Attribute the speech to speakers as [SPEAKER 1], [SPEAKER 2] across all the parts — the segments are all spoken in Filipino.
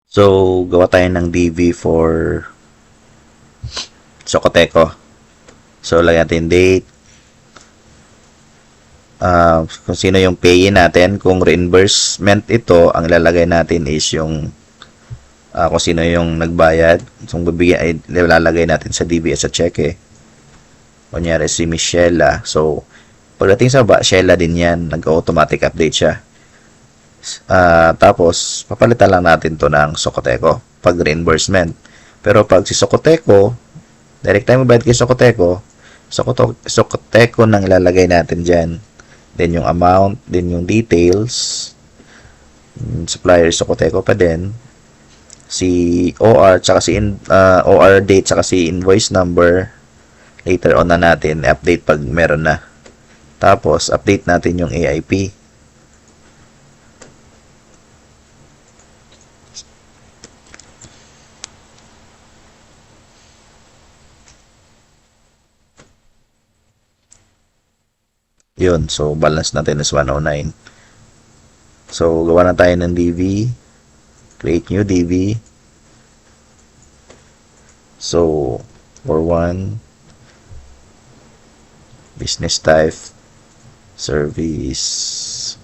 [SPEAKER 1] So, gawa tayo ng DV for Socoteco. So, lagyan natin date. Kung sino yung payee natin. Kung reimbursement ito, ang ilalagay natin is yung kung sino yung nagbayad. So, bibigyan ay ilalagay natin sa DV as a cheque. Kunyari si Michelle. So, pagdating sa baba, Sheila din yan. Nag-automatic update siya. Tapos, papalitan lang natin to ng Socoteco pag reimbursement. Pero pag si Socoteco, direct tayo mabayad kay Socoteco, Socoteco nang ilalagay natin dyan. Then yung amount, then yung details, supplier Socoteco pa din. Si OR, tsaka si OR date, tsaka si invoice number, later on na natin update pag meron na. Tapos, update natin yung AIP. Yun, so balance natin is 109. So, gawa na tayo ng DV. Create new DV. So, for one, business type, service,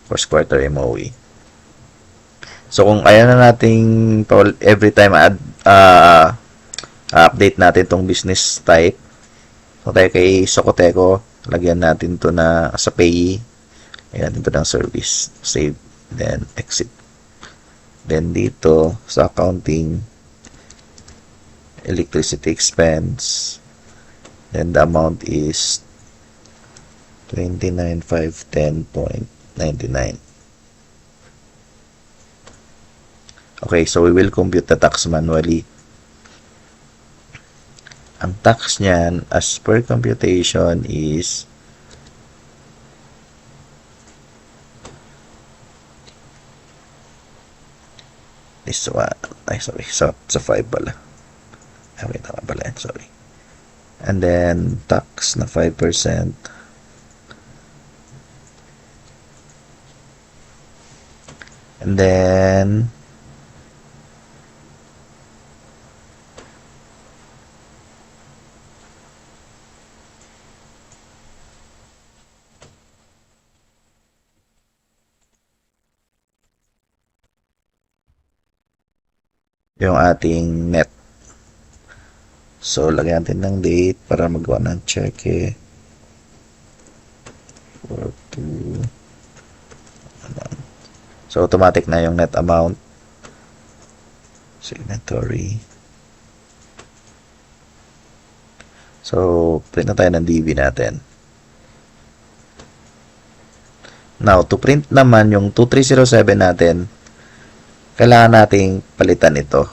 [SPEAKER 1] first quarter MOE. So, kung ayaw na nating every time update natin tong business type, so tayo kay Socoteco, lagyan natin to na sa payee. Lagyan natin to ng service. Save. Then, exit. Then, dito, sa accounting, electricity expense. Then, the amount is 29,510.99. Okay, so we will compute the tax manually. Ang tax niyan, as per computation, is this one. Ay, sorry. So, sa 5 pala. Okay, tama pala yan. Sorry. And then, tax na 5%. And then, yung ating net. So, lagyan natin ng date para magawa ng cheque. 42. So, automatic na yung net amount. Signatory. So, print na tayo ng DV natin. Now, to print naman yung 2307 natin, kailangan nating palitan ito.